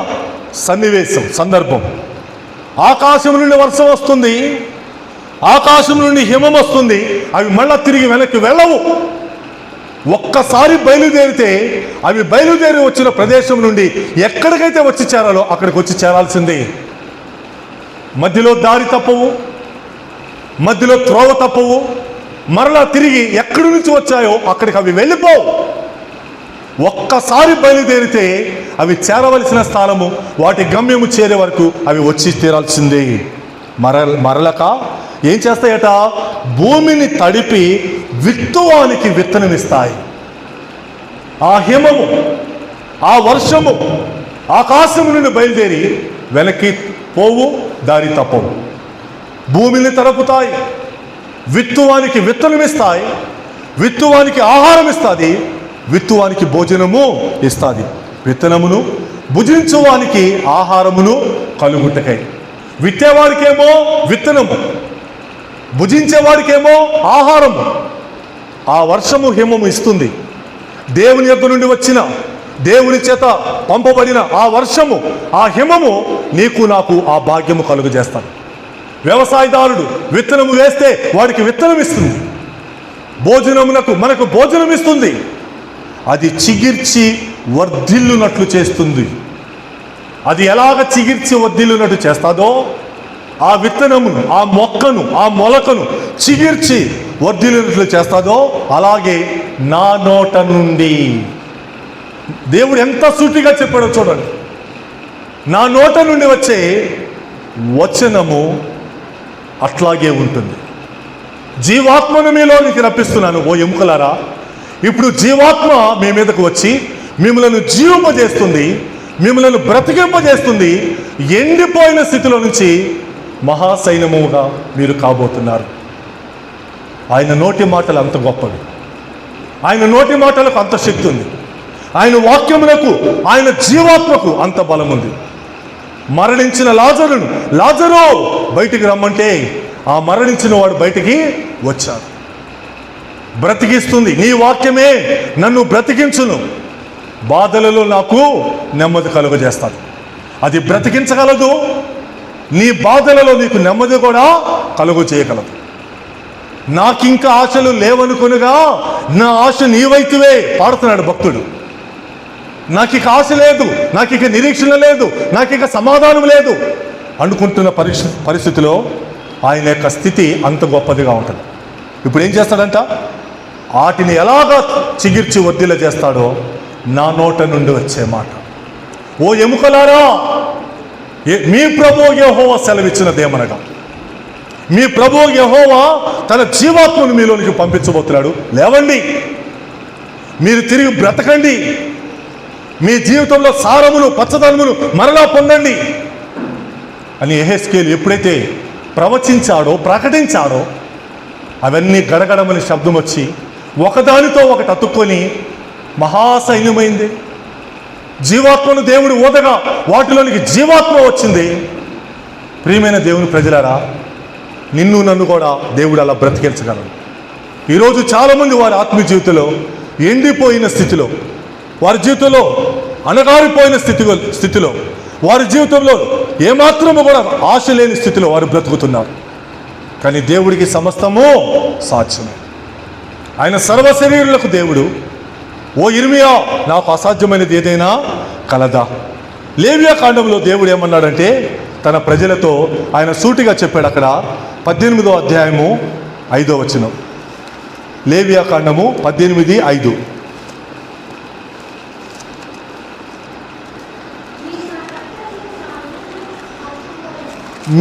Speaker 1: సన్నివేశం, సందర్భం. ఆకాశం నుండి వర్షం వస్తుంది, ఆకాశం నుండి హిమం వస్తుంది, అవి మళ్ళా తిరిగి వెనక్కి వెళ్ళవు. ఒక్కసారి బయలుదేరితే అవి బయలుదేరి వచ్చిన ప్రదేశం నుండి ఎక్కడికైతే వచ్చి చేరాలో అక్కడికి వచ్చి చేరాల్సిందే. మధ్యలో దారి తప్పవు, మధ్యలో త్రోవ తప్పవు. మరలా తిరిగి ఎక్కడి నుంచి వచ్చాయో అక్కడికి అవి వెళ్ళిపోవు. ఒక్కసారి బయలుదేరితే అవి చేరవలసిన స్థలము, వాటి గమ్యము చేరే వరకు అవి వచ్చి తీరాల్సిందే. మరలక ఏం చేస్తాయట? భూమిని తడిపి విత్తువానికి విత్తనమిస్తాయి. ఆ హిమము, ఆ వర్షము ఆకాశము నుండి బయలుదేరి వెనక్కి పోవు, దారి తప్పవు. భూమిని తడుపుతాయి, విత్తువానికి విత్తనమిస్తాయి, విత్తువానికి ఆహారం ఇస్తుంది, విత్తువానికి భోజనము ఇస్తుంది. విత్తనమును భుజించువానికి ఆహారమును కలుగుటకై. విత్తేవాడికేమో విత్తనము, భుజించేవాడికేమో ఆహారము. ఆ వర్షము హిమము ఇస్తుంది. దేవుని యొద్ద నుండి వచ్చిన, దేవుని చేత పంపబడిన ఆ వర్షము, ఆ హిమము నీకు నాకు ఆ భాగ్యము కలుగజేస్తాడు. వ్యవసాయదారుడు విత్తనము వేస్తే వాడికి విత్తనం ఇస్తుంది, భోజనమునకు మనకు భోజనం ఇస్తుంది. అది చిగిర్చి వర్ధిల్లునట్లు చేస్తుంది. అది ఎలాగ చిగిర్చి వర్ధిల్లునట్లు చేస్తాదో, ఆ విత్తనమును, ఆ మొక్కను, ఆ మొలకను చిగిర్చి వర్ధిల్లునట్లు చేస్తాదో, అలాగే నా నోట నుండి, దేవుడు ఎంత సూటిగా చెప్పాడో చూడండి, నా నోట నుండి వచ్చే వచనము అట్లాగే ఉంటుంది. జీవాత్మను మీలోనికి రప్పిస్తున్నాను ఓ ఎముకలారా. ఇప్పుడు జీవాత్మ మీ మీదకు వచ్చి మిమ్మల్ని జీవింపజేస్తుంది, మిమ్మల్ని బ్రతికింపజేస్తుంది. ఎండిపోయిన స్థితిలో నుంచి మహాసైన్యముగా మీరు కాబోతున్నారు. ఆయన నోటి మాటలు అంత గొప్పవి, ఆయన నోటి మాటలకు అంత శక్తి ఉంది, ఆయన వాక్యములకు, ఆయన జీవాత్మకు అంత బలం ఉంది. మరణించిన లాజరు బయటికి రమ్మంటే ఆ మరణించిన వాడు బయటికి వచ్చాడు. బ్రతికిస్తుంది. నీ వాక్యమే నన్ను బ్రతికించును, బాధలలో నాకు నెమ్మది కలుగజేస్తాను. అది బ్రతికించగలదు, నీ బాధలలో నీకు నెమ్మది కూడా కలుగు చేయగలదు. నాకింకా ఆశలు లేవనుకొనుగా నా ఆశ నీవైతివే పాడుతున్నాడు భక్తుడు. నాకు ఇక ఆశ లేదు, నాకు ఇక నిరీక్షణ లేదు, నాకు ఇక సమాధానం లేదు అనుకుంటున్న పరిస్థితిలో ఆయన యొక్క స్థితి అంత గొప్పదిగా ఉంటుంది. ఇప్పుడు ఏం చేస్తాడంట? వాటిని ఎలాగా చిగిర్చి వర్ధిల్ల చేస్తాడో నా నోట నుండి వచ్చే మాట. ఓ ఎముకలారా, మీ ప్రభువు యెహోవా సెలవిచ్చినదేమనగా, మీ ప్రభువు యెహోవా తన జీవాత్మను మీలోనికి పంపించబోతున్నాడు. లేవండి, మీరు తిరిగి బ్రతకండి, మీ జీవితంలో సారమును, పచ్చదనమును మరలా పొందండి అని యెహెజ్కేలు ఎప్పుడైతే ప్రవచించాడో, ప్రకటించాడో, అవన్నీ గడగడమని శబ్దం వచ్చి ఒకదానితో ఒకటి అతుక్కొని మహాసైన్యమైంది. జీవాత్మను దేవుడు ఊదగా వాటిలోనికి జీవాత్మ వచ్చింది. ప్రియమైన దేవుని ప్రజలారా, నిన్ను నన్ను కూడా దేవుడు అలా బ్రతికించగలడు. ఈరోజు చాలామంది వారి ఆత్మీయ జీవితంలో ఎండిపోయిన స్థితిలో, వారి జీవితంలో అణగారిపోయిన స్థితిలో, వారి జీవితంలో ఏమాత్రము కూడా ఆశ లేని స్థితిలో వారు బ్రతుకుతున్నారు. కానీ దేవుడికి సమస్తము సాధ్యమే. ఆయన సర్వశరీరులకు దేవుడు. ఓ ఇర్మియా, నాకు అసాధ్యమైనది ఏదైనా కలదా? లేవియా కాండంలో దేవుడు ఏమన్నాడంటే తన ప్రజలతో ఆయన సూటిగా చెప్పాడు. అక్కడ 18వ అధ్యాయము 5వ వచనం, లేవియా కాండము 18:5.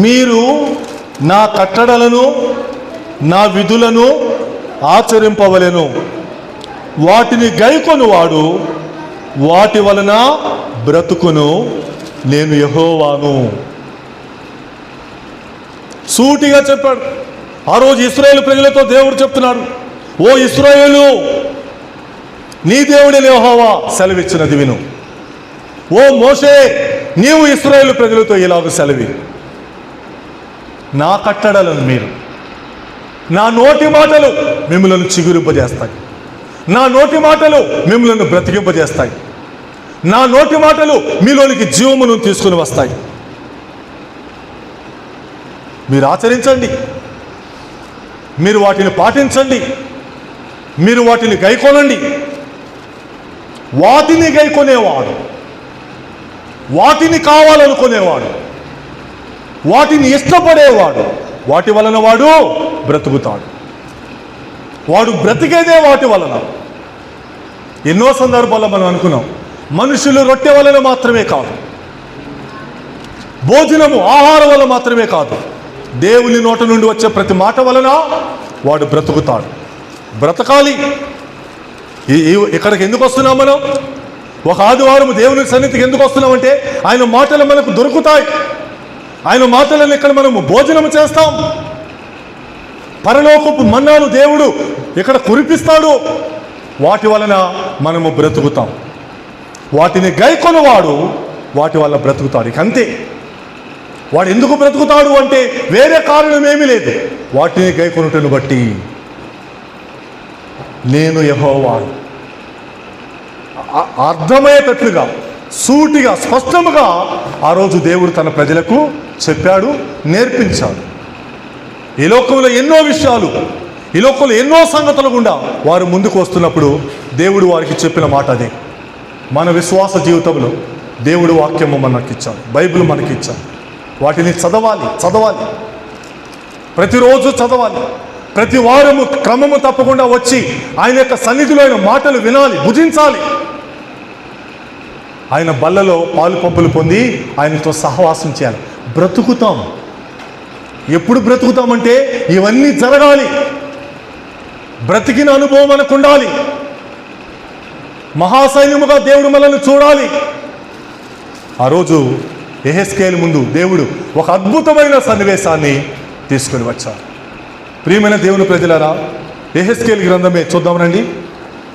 Speaker 1: మీరు నా కట్టడలను, నా విధులను ఆచరింపవలెను, వాటిని గైకొనువాడు వాటి వలన బ్రతుకును, నేను యెహోవాను. సూటిగా చెప్పాడు. ఆ రోజు ఇశ్రాయేలు ప్రజలతో దేవుడు చెప్తున్నాడు, ఓ ఇశ్రాయేలు, నీ దేవుడే యెహోవా సెలవిచ్చినది విను. ఓ మోషే, నీవు ఇశ్రాయేలు ప్రజలతో ఇలాగ సెలవి, నా కట్టడలను మీరు, నా నోటి మాటలు మిమ్మల్ని చిగురింపజేస్తాయి, నా నోటి మాటలు మిమ్మల్ని బ్రతికింపజేస్తాయి, నా నోటి మాటలు మీలోనికి జీవమును తీసుకుని వస్తాయి. మీరు ఆచరించండి, మీరు వాటిని పాటించండి. మీరు వాటిని గైకొనండి. వాటిని గైకొనేవాడు, వాటిని కావాలనుకునేవాడు, వాటిని ఇష్టపడేవాడు, వాటి వలన వాడు బ్రతుకుతాడు. వాడు బ్రతికేదే వాటి వలన. ఎన్నో సందర్భాల్లో మనం అనుకున్నాం, మనుషులు రొట్టె వలన మాత్రమే కాదు, భోజనము ఆహారం వల్ల మాత్రమే కాదు, దేవుని నోట నుండి వచ్చే ప్రతి మాట వలన వాడు బ్రతుకుతాడు. బ్రతకాలి. ఇక్కడికి ఎందుకు వస్తున్నాం మనం? ఒక ఆదివారం దేవుని సన్నిధికి ఎందుకు వస్తున్నామంటే ఆయన మాటలు మనకు దొరుకుతాయి. ఆయన మాటలను ఇక్కడ మనము భోజనం చేస్తాం. పరలోకపు మన్నాను దేవుడు ఇక్కడ కురిపిస్తాడు. వాటి వలన మనము బ్రతుకుతాం. వాటిని గైకొనవాడు వాటి వల్ల బ్రతుకుతాడు. ఇక అంతే. వాడు ఎందుకు బ్రతుకుతాడు అంటే వేరే కారణం ఏమీ లేదు. వాటిని గైకొనుటను బట్టి నేను యెహోవాను అర్థమయ్యేటట్లుగా, సూటిగా, స్పష్టముగా ఆ రోజు దేవుడు తన ప్రజలకు చెప్పాడు, నేర్పించాడు. ఈ లోకంలో ఎన్నో విషయాలు, ఈ లోకంలో ఎన్నో సంగతులు గుండా వారు ముందుకు వస్తున్నప్పుడు దేవుడు వారికి చెప్పిన మాట అదే. మన విశ్వాస జీవితంలో దేవుడు వాక్యము మనకిచ్చాడు, బైబిల్ మనకిచ్చాడు. వాటిని చదవాలి, ప్రతిరోజు చదవాలి. ప్రతి వారము క్రమము తప్పకుండా వచ్చి ఆయన యొక్క సన్నిధిలో ఆయన మాటలు వినాలి, భుజించాలి. ఆయన బల్లలో పాలు పంపులు పొంది ఆయనతో సహవాసం చేయాలి. బ్రతుకుతాం. ఎప్పుడు బ్రతుకుతామంటే ఇవన్నీ జరగాలి. బ్రతికిన అనుభవం మనకు ఉండాలి. మహాసైన్యముగా దేవుడు మనల్ని చూడాలి. ఆ రోజు యెహెజ్కేలు ముందు దేవుడు ఒక అద్భుతమైన సన్నివేశాన్ని తీసుకొని వచ్చారు. ప్రియమైన దేవుని ప్రజలారా, యెహెజ్కేలు గ్రంథమే చూద్దాం రండి.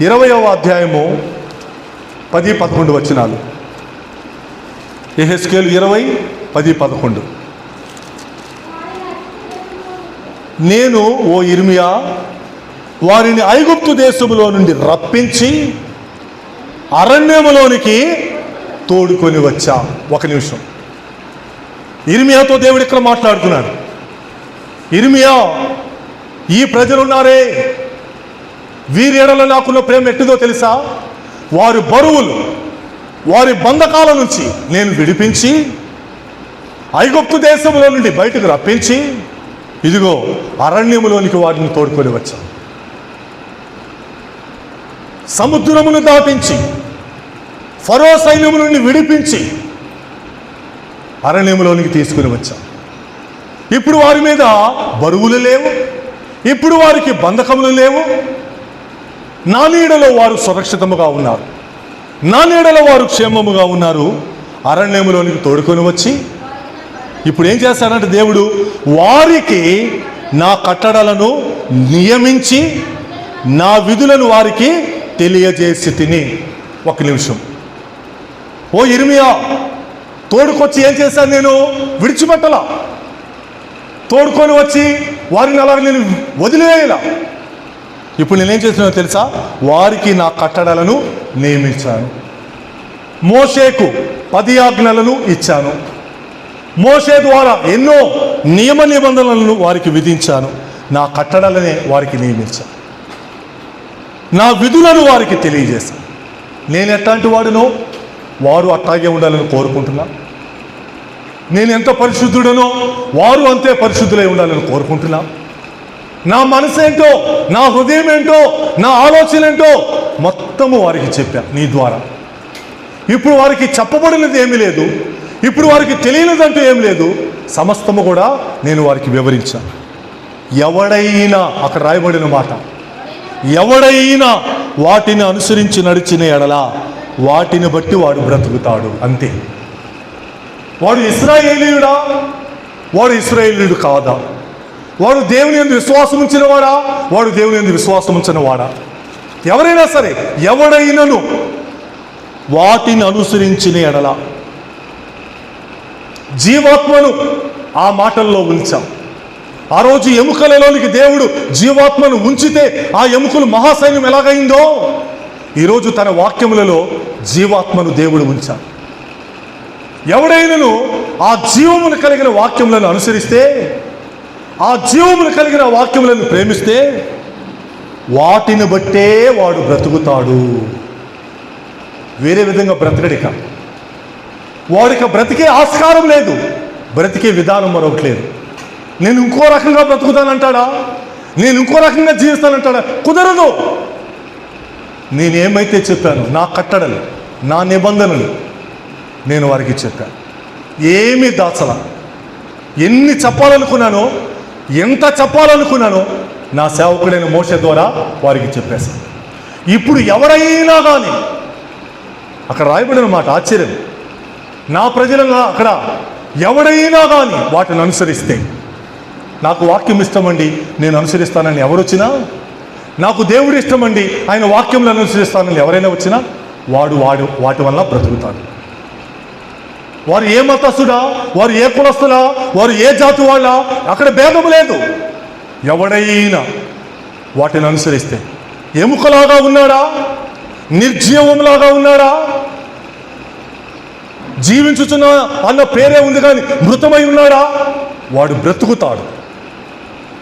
Speaker 1: 20వ అధ్యాయము 10-11 వచనాలు. యెహెజ్కేలు 20:10-11. నేను ఓ యిర్మీయా వారిని ఐగుప్తు దేశములో నుండి రప్పించి అరణ్యములోనికి తోడుకొని వచ్చా. ఒక నిమిషం. యిర్మీయాతో దేవుడు ఇక్కడ మాట్లాడుతున్నాడు. యిర్మీయా, ఈ ప్రజలున్నారే, వీరి ఎడల నాకున్న ప్రేమ ఎట్టిదో తెలుసా? వారి బరువులు, వారి బంధకాల నుంచి నేను విడిపించి ఐగుప్తు దేశంలో నుండి బయటకు రప్పించి ఇదిగో అరణ్యములోనికి వారిని తోడుకొని వచ్చాను. సముద్రమును దాటించి ఫరో సైన్యము నుండి విడిపించి అరణ్యములోనికి తీసుకుని వచ్చాను. ఇప్పుడు వారి మీద బరువులు లేవు, ఇప్పుడు వారికి బంధకములు లేవు. నా నీడలో వారు సురక్షితముగా ఉన్నారు, నా నీడలో వారు క్షేమముగా ఉన్నారు. అరణ్యములోనికి తోడుకొని వచ్చి ఇప్పుడు ఏం చేస్తాడంటే దేవుడు వారికి నా కట్టడలను నియమించి నా విధులను వారికి తెలియజేసి తిని. ఒక నిమిషం. ఓ యిర్మీయా, తోడుకొచ్చి ఏం చేశాను? నేను విడిచిపెట్టలా. తోడుకొని వచ్చి వారిని అలాగ నేను వదిలివేయలా. ఇప్పుడు నేనేం చేసినా తెలుసా? వారికి నా కట్టడలను నియమించాను. మోషేకు 10 ఆజ్ఞలను ఇచ్చాను. మోషే ద్వారా ఎన్నో నియమ నిబంధనలను వారికి విధించాను. నా కట్టడలనే వారికి నియమించాను, నా విధులను వారికి తెలియజేశాను. నేను ఎట్లాంటి వాడినో వారు అట్లాగే ఉండాలని కోరుకుంటున్నా. నేను ఎంత పరిశుద్ధుడనో వారు అంతే పరిశుద్ధులై ఉండాలని కోరుకుంటున్నా. నా మనసు ఏంటో, నా హృదయం ఏంటో, నా ఆలోచన ఏంటో మొత్తము వారికి చెప్పా నీ ద్వారా. ఇప్పుడు వారికి చెప్పబడినది ఏమీ లేదు, ఇప్పుడు వారికి తెలియనిదంటూ ఏం లేదు. సమస్తము కూడా నేను వారికి వివరించాను. ఎవడైనా, అక్కడ రాయబడిన మాట, ఎవడైనా వాటిని అనుసరించి నడిచిన ఎడల వాటిని బట్టి వాడు బ్రతుకుతాడు. అంతే. వాడు ఇశ్రాయేలీయుడా? వాడు ఇశ్రాయేలీయుడు కాదా? వాడు దేవుని యందు విశ్వాసం ఉంచిన వాడా? వాడు దేవుని యందు విశ్వాసం ఉంచిన వాడా? ఎవరైనా సరే, ఎవడైనాను వాటిని అనుసరించిన ఎడల జీవాత్మను ఆ మాటల్లో ఉంచాం. ఆ రోజు ఎముకలలోనికి దేవుడు జీవాత్మను ఉంచితే ఆ ఎముకలు మహాసైన్యం ఎలాగైందో ఈరోజు తన వాక్యములలో జీవాత్మను దేవుడు ఉంచాడు. ఎవడైనాను ఆ జీవమును కలిగిన వాక్యములను అనుసరిస్తే, ఆ జీవమును కలిగిన వాక్యములను ప్రేమిస్తే వాటిని బట్టే వాడు బ్రతుకుతాడు. వేరే విధంగా బ్రతకడిక. వాడికి బ్రతికే ఆస్కారం లేదు, బ్రతికే విధానం మరొకటి లేదు. నేను ఇంకో రకంగా బ్రతుకుతానంటాడా, నేను ఇంకో రకంగా జీవిస్తానంటాడా? కుదరదు. నేనేమైతే చెప్పాను, నా కట్టడలు, నా నిబంధనలు నేను వారికి చెప్పాను. ఏమీ దాచల. ఎన్ని చెప్పాలనుకున్నానో, ఎంత చెప్పాలనుకున్నానో నా సేవకుడైన మోషే ద్వారా వారికి చెప్పేశాను. ఇప్పుడు ఎవరైనా కానీ, అక్కడ రాయబడిన మాట ఆశ్చర్యం, నా ప్రజలుగా అక్కడ ఎవడైనా కానీ వాటిని అనుసరిస్తే, నాకు వాక్యం ఇష్టమండి నేను అనుసరిస్తానని ఎవరొచ్చినా, నాకు దేవుడు ఇష్టమండి ఆయన వాక్యంలో అనుసరిస్తానని ఎవరైనా వచ్చినా వాడు వాటి వల్ల బ్రతుకుతాడు. వారు ఏ మతస్థుడా, వారు ఏ కులస్తుడా, వారు ఏ జాతి వాళ్ళ, అక్కడ భేదం లేదు. ఎవడైనా వాటిని అనుసరిస్తే, ఎముకలాగా ఉన్నాడా, నిర్జీవంలాగా ఉన్నాడా, జీవించుచున్న అన్న పేరే ఉంది కానీ మృతమై ఉన్నాడా, వాడు బ్రతుకుతాడు.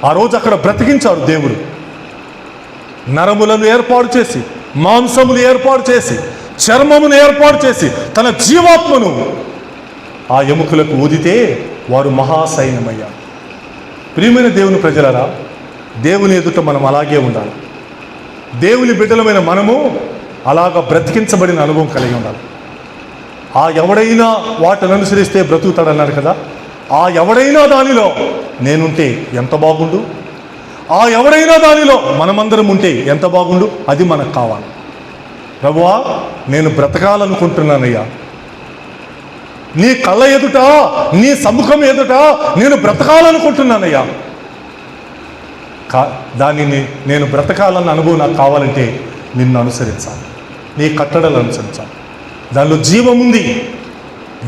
Speaker 1: ఆ రోజు అక్కడ బ్రతికించాడు దేవుడు. నరములను ఏర్పాటు చేసి, మాంసములు ఏర్పాటు చేసి, చర్మమును ఏర్పాటు చేసి తన జీవాత్మను ఆ ఎముకలకు ఊదితే వారు మహాసైన్యమయ్యారు. ప్రియమైన దేవుని ప్రజలారా, దేవుని ఎదుట మనం అలాగే ఉండాలి. దేవుని బిడ్డలమైన మనము అలాగ బ్రతికించబడిన అనుభవం కలిగి ఉండాలి. ఆ ఎవడైనా వాటిని అనుసరిస్తే బ్రతుకుతాడన్నారు కదా, ఆ ఎవడైనా దానిలో నేనుంటే ఎంత బాగుండు, ఆ ఎవడైనా దానిలో మనమందరం ఉంటే ఎంత బాగుండు. అది మనకు కావాలి. ప్రభువా, నేను బ్రతకాలనుకుంటున్నానయ్యా, నీ కళ్ళ ఎదుట, నీ సముఖం ఎదుట నేను బ్రతకాలనుకుంటున్నానయ్యా. దానిని నేను బ్రతకాలన్న అనుభవం నాకు కావాలంటే నిన్ను అనుసరించాలి, నీ కట్టడలు అనుసరించాలి. దానిలో జీవం ఉంది,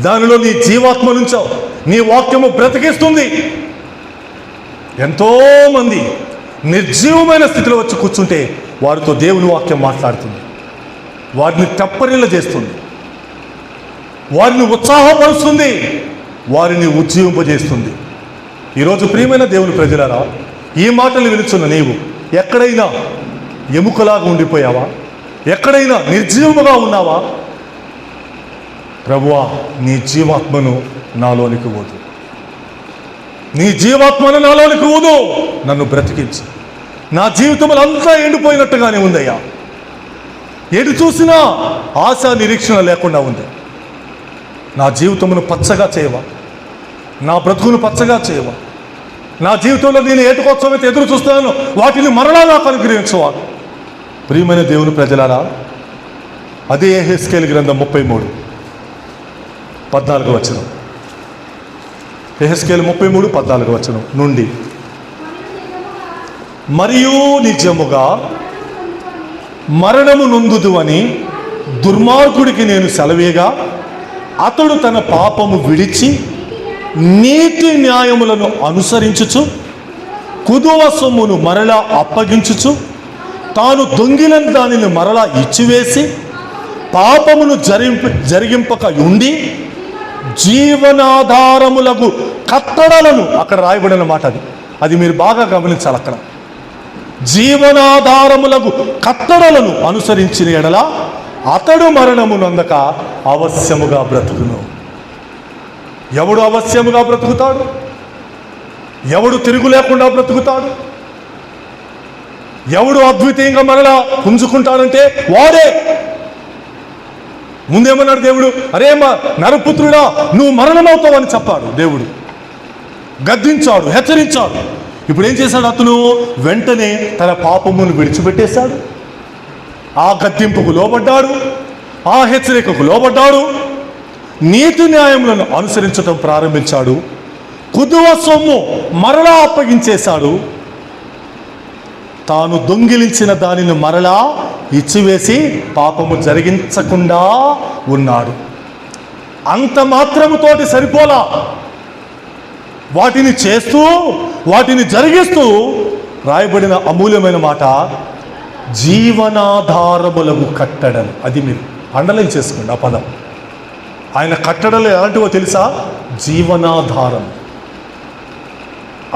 Speaker 1: దానిలో నీ జీవాత్మ నుంచావు, నీ వాక్యము బ్రతికిస్తుంది. ఎంతోమంది నిర్జీవమైన స్థితిలో వచ్చి కూర్చుంటే వారితో దేవుని వాక్యం మాట్లాడుతుంది, వారిని తెప్పరిల్ల చేస్తుంది, వారిని ఉత్సాహపరుస్తుంది, వారిని ఉజ్జీవింపజేస్తుంది. ఈరోజు ప్రియమైన దేవుని ప్రజలారా, ఈ మాటలు విలుచున్న నీవు ఎక్కడైనా ఎముకలాగా ఉండిపోయావా, ఎక్కడైనా నిర్జీవముగా ఉన్నావా? ప్రభువా, నీ జీవాత్మను నాలోనికి ఊదు, నీ జీవాత్మను నాలోనికి ఊదు, నన్ను బ్రతికించు. నా జీవితంలో అంతా ఎండిపోయినట్టుగానే ఉందయ్యా, ఎటు చూసినా ఆశ నిరీక్షణ లేకుండా ఉంది. నా జీవితమును పచ్చగా చేయవా, నా బ్రతుకును పచ్చగా చేయవా. నా జీవితంలో నేను ఏటుకోసమైతే ఎదురు చూస్తున్నాను వాటిని మరలా నాకు అనుగ్రహించవా. ప్రియమైన దేవుని ప్రజలారా, అదే యెహెజ్కేలు గ్రంథం 33:14 యెహెజ్కేలు 33:14 నుండి, మరియు నిజముగా మరణము నొందుదు అని దుర్మార్గుడికి నేను సెలవేగా, అతడు తన పాపము విడిచి నీతి న్యాయములను అనుసరించుచు కుదువ సొమ్మును మరలా అప్పగించుచు తాను దొంగిలని దానిని మరలా ఇచ్చివేసి పాపమును జరిగింపక ఉండి జీవనాధారములకు కట్టడలను, అక్కడ రాయబడిన మాట అది మీరు బాగా గమనించాలి. అక్కడ జీవనాధారములకు కట్టడలను అనుసరించిన ఎడల అతడు మరణము నొందక అవశ్యముగా బ్రతుకును. ఎవడు అవశ్యముగా బ్రతుకుతాడు? ఎవడు తిరుగు లేకుండా బ్రతుకుతాడు? ఎవడు అద్వితీయంగా మరలా పుంజుకుంటాడంటే వాడే. ముందేమన్నాడు దేవుడు? అరే నరపుత్రుడా, నువ్వు మరణమవుతావని చెప్పాడు దేవుడు, గద్దించాడు, హెచ్చరించాడు. ఇప్పుడు ఏం చేశాడు అతను? వెంటనే తన పాపమును విడిచిపెట్టేశాడు, ఆ గద్దింపుకు లోబడ్డాడు, ఆ హెచ్చరికకు లోబడ్డాడు, నీతి న్యాయములను అనుసరించడం ప్రారంభించాడు, కుదువ సొమ్ము మరలా అప్పగించేశాడు, తాను దొంగిలించిన దానిని మరలా ఇచ్చివేసి పాపము జరిగించకుండా ఉన్నాడు. అంత మాత్రముతోటి సరిపోలా, వాటిని చేస్తూ వాటిని జరిగిస్తూ రాయబడిన అమూల్యమైన మాట జీవనాధారములకు కట్టడలు. అది మీరు అండర్లైన్ చేసుకోండి ఆ పదం. ఆయన కట్టడలు ఎలాంటివో తెలుసా? జీవనాధారం.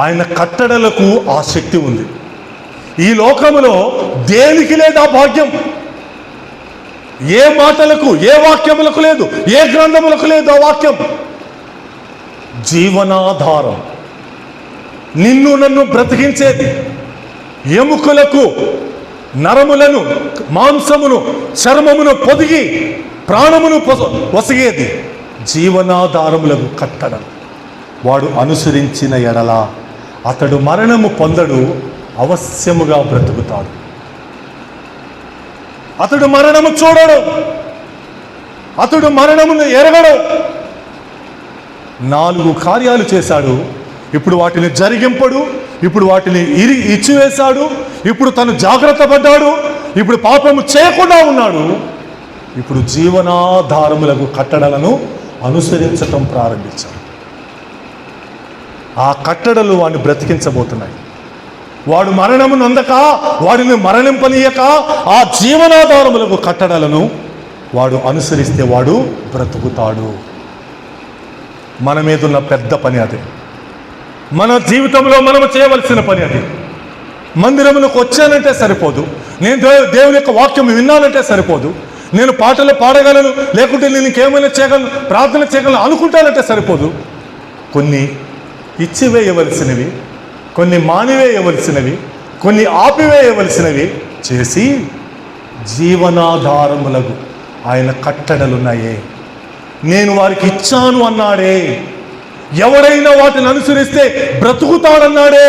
Speaker 1: ఆయన కట్టడలకు ఆ శక్తి ఉంది. ఈ లోకములో దేనికి లేదు ఆ భాగ్యం. ఏ మాటలకు, ఏ వాక్యములకు లేదు, ఏ గ్రంథములకు లేదు ఆ వాక్యం. జీవనాధారం, నిన్ను నన్ను బ్రతికించేది, ఎముకలకు నరములను, మాంసమును, చర్మమును పొదిగి ప్రాణమును వసిగేది జీవనాధారములకు కట్టడం. వాడు అనుసరించిన ఎడల అతడు మరణము పొందడు, అవశ్యముగా బ్రతుకుతాడు. అతడు మరణము చూడడు, అతడు మరణమును ఎరగడు. 4 కార్యాలు చేశాడు, ఇప్పుడు వాటిని జరిగింపడు, ఇప్పుడు వాటిని ఇచ్చివేశాడు, ఇప్పుడు తను జాగ్రత్త పడ్డాడు, ఇప్పుడు పాపము చేయకుండా ఉన్నాడు. ఇప్పుడు జీవనాధారములకు కట్టడలను అనుసరించటం ప్రారంభించాడు. ఆ కట్టడలు వాడిని బ్రతికించబోతున్నాయి. వాడు మరణము నొందక, వాడిని మరణింపనీయక ఆ జీవనాధారములకు కట్టడలను వాడు అనుసరిస్తే వాడు బ్రతుకుతాడు. మన మీద ఉన్న పెద్ద పని అదే. మన జీవితంలో మనము చేయవలసిన పని అది. మందిరములకు వచ్చానంటే సరిపోదు, నేను దేవుని యొక్క వాక్యం విన్నానంటే సరిపోదు, నేను పాటలు పాడగలను, లేకుంటే నేను ఇంకేమైనా చేయగలను, ప్రార్థన చేయగలను అనుకుంటానంటే సరిపోదు. కొన్ని ఇచ్చివేయవలసినవి, కొన్ని మానివేయవలసినవి, కొన్ని ఆపివేయవలసినవి చేసి జీవనాధారములకు ఆయన కట్టడలున్నాయే. నేను వారికి ఇచ్చాను అన్నాడే. ఎవడైనా వాటిని అనుసరిస్తే బ్రతుకుతాడన్నాడే.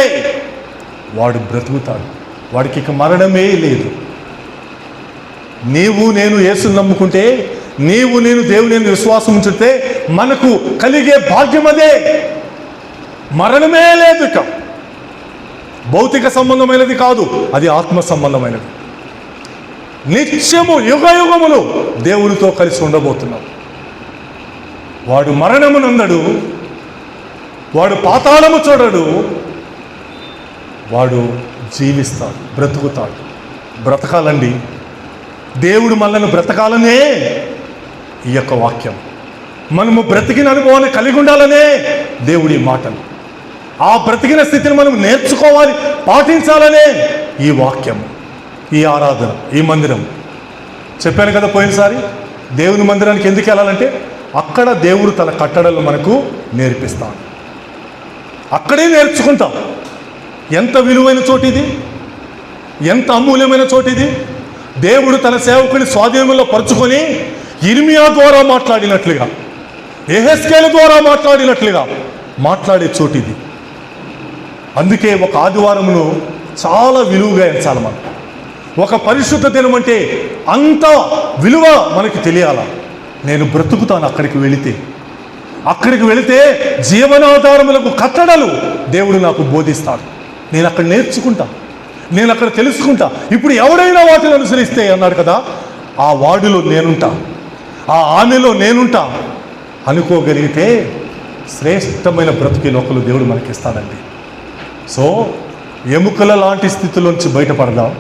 Speaker 1: వాడు బ్రతుకుతాడు, వాడికి ఇక మరణమే లేదు. నీవు నేను యేసుని నమ్ముకుంటే, నీవు నేను దేవుని విశ్వాసం ఉంచితే మనకు కలిగే భాగ్యం అదే. మరణమే లేదు. ఇక భౌతిక సంబంధమైనది కాదు, అది ఆత్మ సంబంధమైనది. నిత్యము యుగయుగములు దేవునితో కలిసి ఉండబోతున్నావు. వాడు మరణమునందడు, వాడు పాతాళము చూడడు, వాడు జీవిస్తాడు, బ్రతుకుతాడు. బ్రతకాలండి, దేవుడు మనల్ని బ్రతకాలనే ఈ యొక్క వాక్యం. మనము బ్రతికిన అనుభవాన్ని కలిగి ఉండాలనే దేవుడి మాటలు. ఆ బ్రతికిన స్థితిని మనం నేర్చుకోవాలి, పాటించాలనే ఈ వాక్యం, ఈ ఆరాధన, ఈ మందిరం. చెప్పాను కదా పోయినసారి, దేవుని మందిరానికి ఎందుకు వెళ్ళాలంటే అక్కడ దేవుడు తన కట్టడలు మనకు నేర్పిస్తాడు. అక్కడే నేర్చుకుంటాం. ఎంత విలువైన చోటిది, ఎంత అమూల్యమైన చోటిది. దేవుడు తన సేవకుని స్వాధీనంలో పరుచుకొని ఇర్మియా ద్వారా మాట్లాడినట్లుగా, యెహెజ్కేలు ద్వారా మాట్లాడినట్లుగా మాట్లాడే చోటిది. అందుకే ఒక ఆదివారమును చాలా విలువగా ఎంచాలి మనం. ఒక పరిశుద్ధ దినం అంటే అంత విలువ మనకి తెలియాల. నేను బ్రతుకుతాను అక్కడికి వెళితే జీవనాధారములకు కట్టడలు దేవుడు నాకు బోధిస్తాడు. నేను అక్కడ నేర్చుకుంటా, నేను అక్కడ తెలుసుకుంటా. ఇప్పుడు ఎవడైనా వాటిని అనుసరిస్తే అన్నాడు కదా, ఆ వాడిలో నేనుంటా, ఆ ఆమెలో నేనుంటా అనుకోగలిగితే శ్రేష్టమైన బ్రతుకి లోకలు దేవుడు మనకిస్తాడండి. సో ఎముకల లాంటి స్థితిలోంచి బయటపడదాం,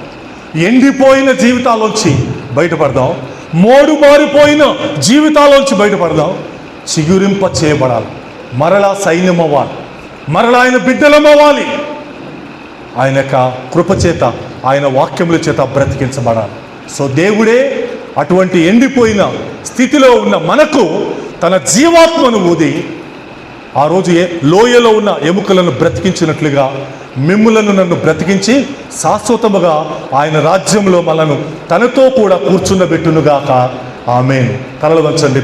Speaker 1: ఎండిపోయిన జీవితాల్లోంచి బయటపడదాం, మోడు మారిపోయిన జీవితాల్లోంచి బయటపడదాం. చిగురింప చేయబడాలి, మరలా సైన్యం అవ్వాలి, మరలా ఆయన బిడ్డలమవ్వాలి. ఆయన యొక్క కృపచేత, ఆయన వాక్యముల చేత బ్రతికించబడాలి. సో దేవుడే అటువంటి ఎండిపోయిన స్థితిలో ఉన్న మనకు తన జీవాత్మను ఊది ఆ రోజు లోయలో ఉన్న ఎముకలను బ్రతికించినట్లుగా మిమ్ములను నన్ను బ్రతికించి శాశ్వతముగా ఆయన రాజ్యంలో మనను తనతో కూడా కూర్చుండబెట్టునుగాక. ఆమేన్. తలలు వంచండి.